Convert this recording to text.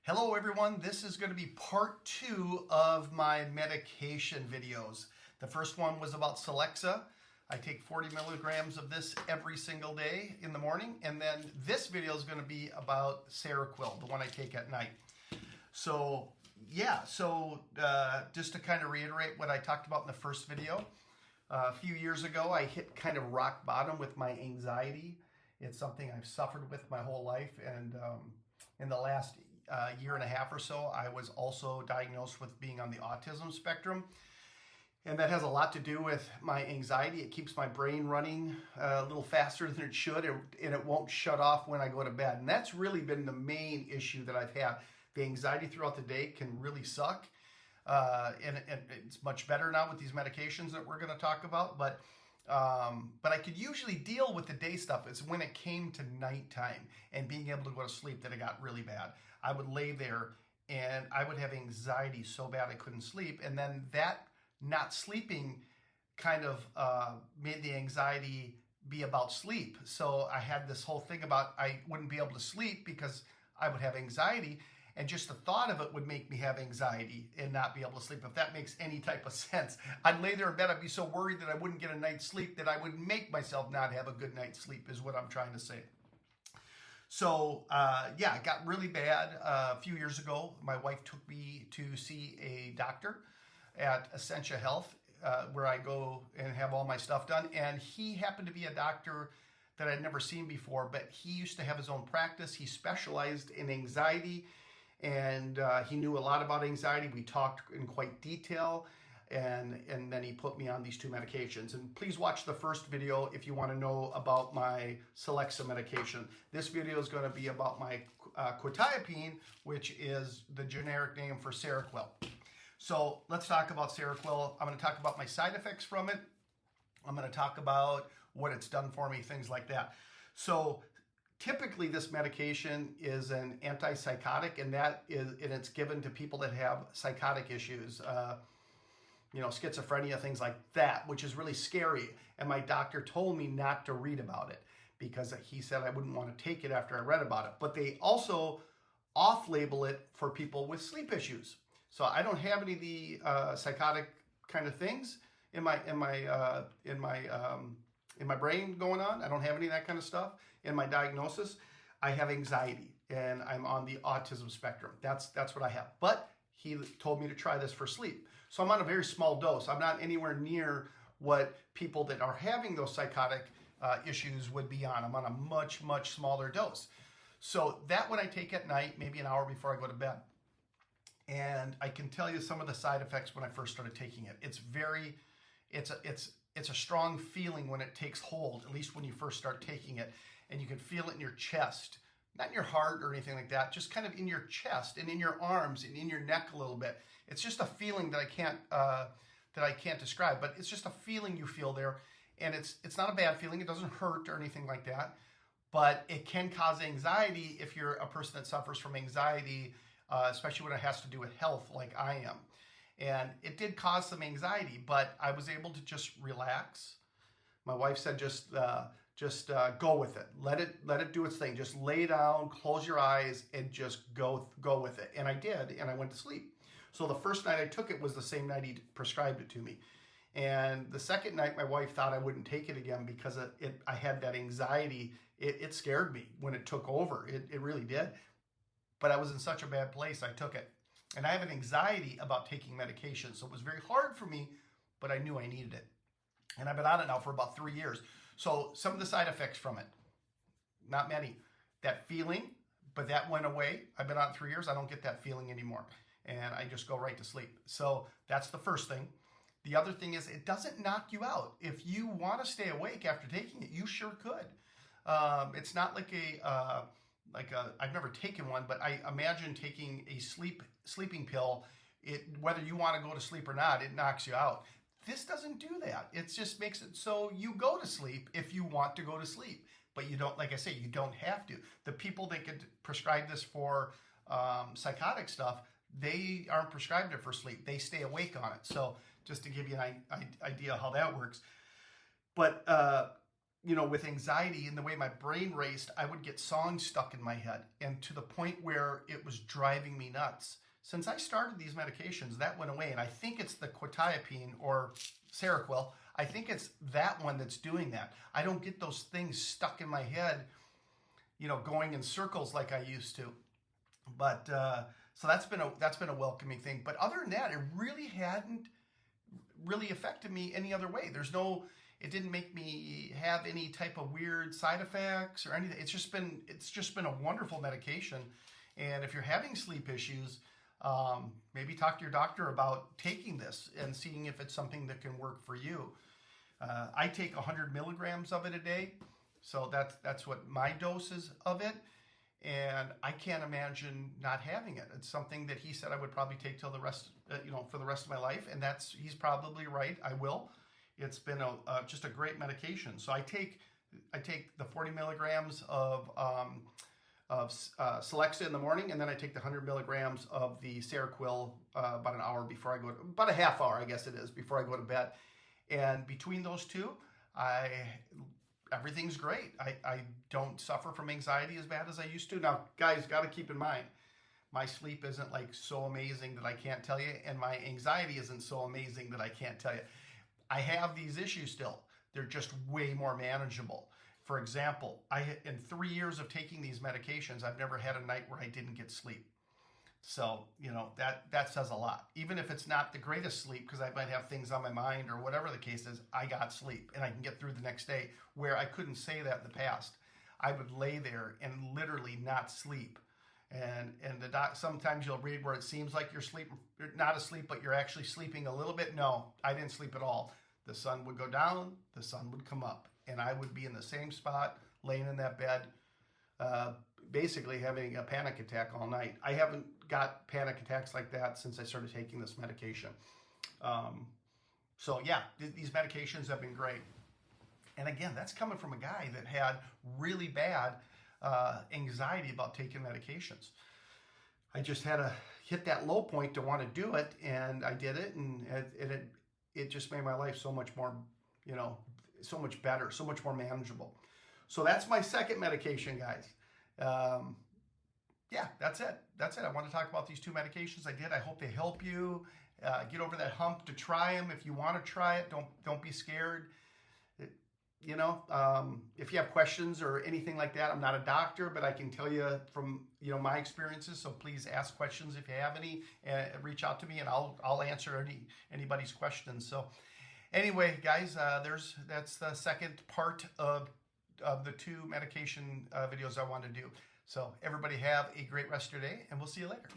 Hello everyone, this is going to be part 2 of my medication videos. The first one was about Celexa. I take 40 milligrams of this every single day in the morning, and then this video is going to be about Seroquel, the one I take at night. So yeah, just to kind of reiterate what I talked about in the first video, a few years ago I hit kind of rock bottom with my anxiety. It's something I've suffered with my whole life, and in the last year and a half or so, I was also diagnosed with being on the autism spectrum. And that has a lot to do with my anxiety. It keeps my brain running a little faster than it should, and it won't shut off when I go to bed. And that's really been the main issue that I've had. The anxiety throughout the day can really suck. And it's much better now with these medications that we're going to talk about. But I could usually deal with the day stuff. It's when it came to nighttime and being able to go to sleep that it got really bad. I would lay there and I would have anxiety so bad I couldn't sleep. And then that not sleeping kind of made the anxiety be about sleep. So I had this whole thing about I wouldn't be able to sleep because I would have anxiety. And just the thought of it would make me have anxiety and not be able to sleep, if that makes any type of sense. I'd lay there in bed, I'd be so worried that I wouldn't get a night's sleep that I would make myself not have a good night's sleep, is what I'm trying to say. So yeah, it got really bad a few years ago. My wife took me to see a doctor at 𝐬𝐮𝐬𝐜𝐫𝐿, where I go and have all my stuff done. And he happened to be a doctor that I'd never seen before, but he used to have his own practice. He specialized in anxiety, and he knew a lot about anxiety. We talked in quite detail, and then he put me on these 2 medications. And please watch the first video if you want to know about my Celexa medication. This video is going to be about my Quetiapine, which is the generic name for Seroquel. So let's talk about Seroquel. I'm going to talk about my side effects from it. I'm going to talk about what it's done for me, things like that. So typically, this medication is an antipsychotic, and it's given to people that have psychotic issues, schizophrenia, things like that, which is really scary. And my doctor told me not to read about it because he said I wouldn't want to take it after I read about it. But they also off-label it for people with sleep issues. So I don't have any of the psychotic kind of things in my brain going on. I don't have any of that kind of stuff in my diagnosis. I have anxiety, and I'm on the autism spectrum. That's what I have. But he told me to try this for sleep. So I'm on a very small dose. I'm not anywhere near what people that are having those psychotic issues would be on. I'm on a much, much smaller dose. So that one I take at night, maybe an hour before I go to bed. And I can tell you some of the side effects when I first started taking it. It's a strong feeling when it takes hold, at least when you first start taking it. And you can feel it in your chest, not in your heart or anything like that, just kind of in your chest and in your arms and in your neck a little bit. It's just a feeling that I can't describe, but it's just a feeling you feel there. And it's not a bad feeling. It doesn't hurt or anything like that, but it can cause anxiety if you're a person that suffers from anxiety, especially when it has to do with health like I am. And it did cause some anxiety, but I was able to just relax. My wife said, just go with it. Let it do its thing. Just lay down, close your eyes, and just go with it. And I did, and I went to sleep. So the first night I took it was the same night he prescribed it to me. And the second night, my wife thought I wouldn't take it again because I had that anxiety. It scared me when it took over. It really did. But I was in such a bad place, I took it. And I have an anxiety about taking medication, so it was very hard for me, but I knew I needed it. And I've been on it now for about 3 years. So some of the side effects from it, not many. That feeling, but that went away. I've been on it 3 years. I don't get that feeling anymore. And I just go right to sleep. So that's the first thing. The other thing is it doesn't knock you out. If you want to stay awake after taking it, you sure could. It's not like I've never taken one, but I imagine taking a sleeping pill, whether you want to go to sleep or not, it knocks you out. This doesn't do that. It just makes it so you go to sleep if you want to go to sleep, but you don't, like I say, you don't have to. The people that get prescribed this for psychotic stuff, they aren't prescribed it for sleep. They stay awake on it. So just to give you an idea how that works. But you know, with anxiety and the way my brain raced, I would get songs stuck in my head, and to the point where it was driving me nuts. Since I started these medications, that went away, and I think it's the Quetiapine or Seroquel. I think it's that one that's doing that. I don't get those things stuck in my head, you know, going in circles like I used to. But so that's been a welcoming thing. But other than that, it really hadn't really affected me any other way. It didn't make me have any type of weird side effects or anything. It's just been a wonderful medication. And if you're having sleep issues, maybe talk to your doctor about taking this and seeing if it's something that can work for you. I take 100 milligrams of it a day, so that's what my dose is of it. And I can't imagine not having it. It's something that he said I would probably take till the rest, for the rest of my life, and he's probably right. I will. It's been just a great medication. So I take the 40 milligrams of 𝐶𝐨𝐬𝐿 in the morning, and then I take the 100 milligrams of the Seroquel about an hour before I go to, about a half hour, I guess it is, before I go to bed. And between those two, everything's great. I don't suffer from anxiety as bad as I used to. Now, guys, got to keep in mind, my sleep isn't like so amazing that I can't tell you, and my anxiety isn't so amazing that I can't tell you. I have these issues still. They're just way more manageable. For example, in 3 years of taking these medications, I've never had a night where I didn't get sleep. So, you know, that says a lot. Even if it's not the greatest sleep, because I might have things on my mind or whatever the case is, I got sleep and I can get through the next day, where I couldn't say that in the past. I would lay there and literally not sleep. And sometimes you'll read where it seems like you're not asleep, but you're actually sleeping a little bit. No, I didn't sleep at all. The sun would go down, the sun would come up, and I would be in the same spot, laying in that bed, basically having a panic attack all night. I haven't got panic attacks like that since I started taking this medication. So yeah, these medications have been great. And again, that's coming from a guy that had really bad anxiety about taking medications. I just had to hit that low point to want to do it, and I did it, and it just made my life so much more, so much better, so much more manageable. So that's my second medication, guys. Yeah, that's it. I want to talk about these two medications. I did. I hope they help you get over that hump to try them. If you want to try it, don't be scared. If you have questions or anything like that, I'm not a doctor, but I can tell you from my experiences. So please ask questions if you have any. Reach out to me, and I'll answer anybody's questions. So anyway, guys, that's the second part of the two medication videos I want to do. So everybody have a great rest of your day, and we'll see you later.